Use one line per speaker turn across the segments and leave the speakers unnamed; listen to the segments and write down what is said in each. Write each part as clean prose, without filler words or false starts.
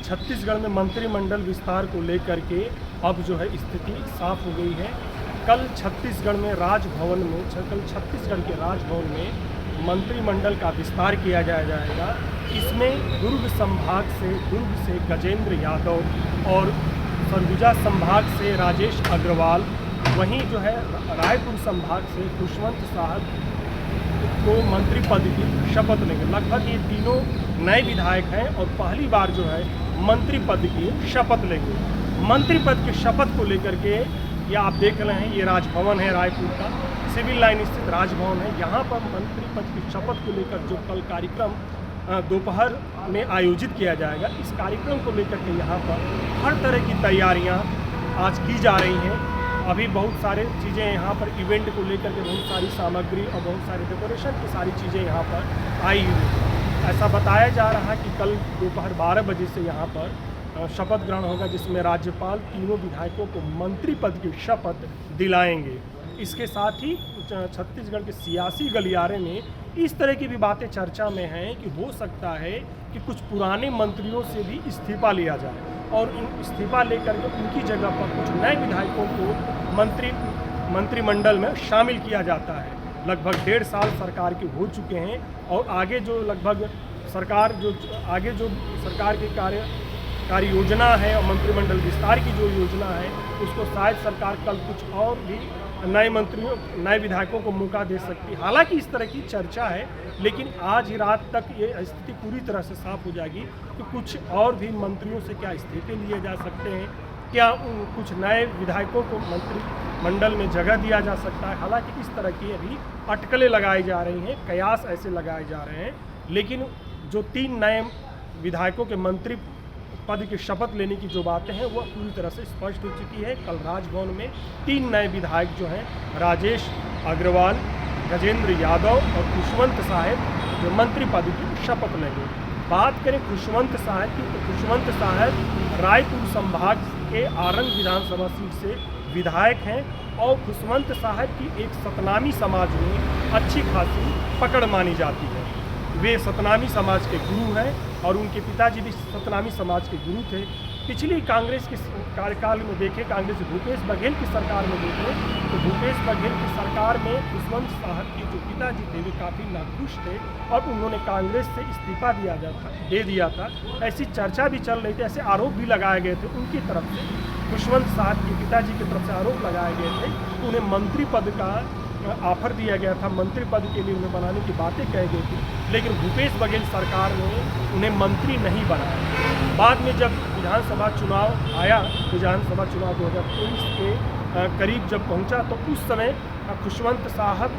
छत्तीसगढ़ में मंत्रिमंडल विस्तार को लेकर के अब जो है स्थिति साफ हो गई है। कल छत्तीसगढ़ छत्तीसगढ़ के राजभवन में मंत्रिमंडल का विस्तार किया जाएगा। इसमें दुर्ग से गजेंद्र यादव और सरगुजा संभाग से राजेश अग्रवाल, वहीं जो है रायपुर संभाग से खुशवंत साहब को मंत्री पद की शपथ लेंगे। लगभग ये तीनों नए विधायक हैं और पहली बार जो है मंत्री पद की शपथ लेंगे। मंत्री पद की शपथ को लेकर के ये आप देख रहे हैं, ये राजभवन है रायपुर का, सिविल लाइन स्थित राजभवन है। यहाँ पर मंत्री पद की शपथ को लेकर जो कल कार्यक्रम दोपहर में आयोजित किया जाएगा, इस कार्यक्रम को लेकर के यहाँ पर हर तरह की तैयारियाँ आज की जा रही हैं। अभी बहुत सारे चीज़ें यहाँ पर इवेंट को लेकर के बहुत सारी सामग्री और बहुत सारी डेकोरेशन की सारी चीज़ें यहाँ पर आई हुई हैं। ऐसा बताया जा रहा है कि कल दोपहर 12 बजे से यहाँ पर शपथ ग्रहण होगा, जिसमें राज्यपाल तीनों विधायकों को मंत्री पद की शपथ दिलाएंगे। इसके साथ ही छत्तीसगढ़ के सियासी गलियारे में इस तरह की भी बातें चर्चा में हैं कि हो सकता है कि कुछ पुराने मंत्रियों से भी इस्तीफा लिया जाए और इस्तीफा लेकर के उनकी जगह पर कुछ नए विधायकों को मंत्रिमंडल में शामिल किया जाता है। लगभग 1.5 साल सरकार के हो चुके हैं और आगे जो सरकार की कार्य योजना है और मंत्रिमंडल विस्तार की जो योजना है, उसको शायद सरकार कल कुछ और भी नए विधायकों को मौका दे सकती है। हालांकि इस तरह की चर्चा है, लेकिन आज ही रात तक ये स्थिति पूरी तरह से साफ हो जाएगी कि कुछ और भी मंत्रियों से क्या इस्तीफे लिए जा सकते हैं, क्या कुछ नए विधायकों को मंत्रिमंडल में जगह दिया जा सकता है। हालांकि इस तरह की अभी अटकलें लगाई जा रही हैं, कयास ऐसे लगाए जा रहे हैं, लेकिन जो 3 नए विधायकों के मंत्री पद की शपथ लेने की जो बातें हैं वह पूरी तरह से स्पष्ट हो चुकी है। कल राजभवन में 3 नए विधायक जो हैं, राजेश अग्रवाल, गजेंद्र यादव और खुशवंत साहब, जो मंत्री पद की शपथ लेंगे। बात करें खुशवंत साहब की, तो खुशवंत साहब रायपुर संभाग के आरंग विधानसभा सीट से विधायक हैं और खुशवंत साहब की एक सतनामी समाज में अच्छी खासी पकड़ मानी जाती है। वे सतनामी समाज के गुरु हैं और उनके पिताजी भी सतनामी समाज के गुरु थे। पिछली कांग्रेस के कार्यकाल में देखें, कांग्रेस भूपेश बघेल की सरकार में देखें, तो भूपेश बघेल की सरकार में खुशवंत साहब के जो पिताजी थे वे काफ़ी नाखुश थे और उन्होंने कांग्रेस से इस्तीफा दे दिया था। ऐसी चर्चा भी चल रही थी, ऐसे आरोप भी लगाए गए थे उनकी तरफ से, खुशवंत साहब के पिताजी की तरफ से आरोप लगाए गए थे। उन्हें मंत्री पद का ऑफर दिया गया था, मंत्री पद के लिए उन्हें बनाने की बातें कही गई थी, लेकिन भूपेश बघेल सरकार ने उन्हें मंत्री नहीं बनाया। बाद में जब विधानसभा चुनाव आया, विधानसभा चुनाव 2023 के करीब जब पहुंचा, तो उस समय खुशवंत साहब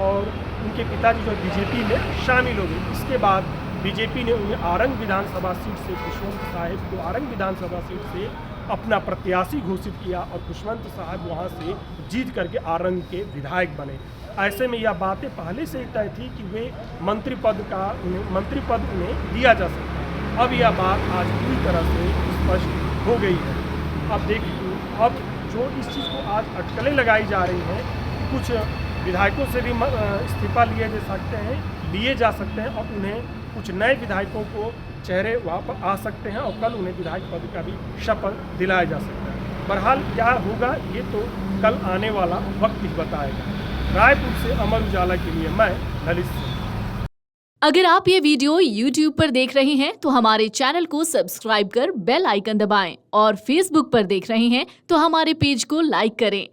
और उनके पिताजी जो बीजेपी में शामिल हो गए। इसके बाद बीजेपी ने उन्हें आरंग विधानसभा सीट से, खुशवंत साहब को आरंग विधानसभा सीट से अपना प्रत्याशी घोषित किया और खुशवंत साहब वहां से जीत करके आरंग के विधायक बने। ऐसे में यह बातें पहले से ही तय थी कि वे मंत्री पद उन्हें दिया जा सकता है। अब यह बात आज पूरी तरह से स्पष्ट हो गई है। अब देखिए, अब जो इस चीज़ को आज अटकलें लगाई जा रही हैं, कुछ विधायकों से भी इस्तीफा लिए जा सकते हैं और उन्हें कुछ नए विधायकों को चेहरे वहाँ पर आ सकते हैं और कल उन्हें विधायक पद का भी शपथ दिलाया जा सकता है। बहरहाल क्या होगा ये तो कल आने वाला वक्त ही बताएगा। रायपुर से अमर उजाला के लिए मैं ललित सिंह।
अगर आप ये वीडियो YouTube पर देख रहे हैं तो हमारे चैनल को सब्सक्राइब कर बेल आइकन दबाएं और Facebook पर देख रहे हैं तो हमारे पेज को लाइक करें।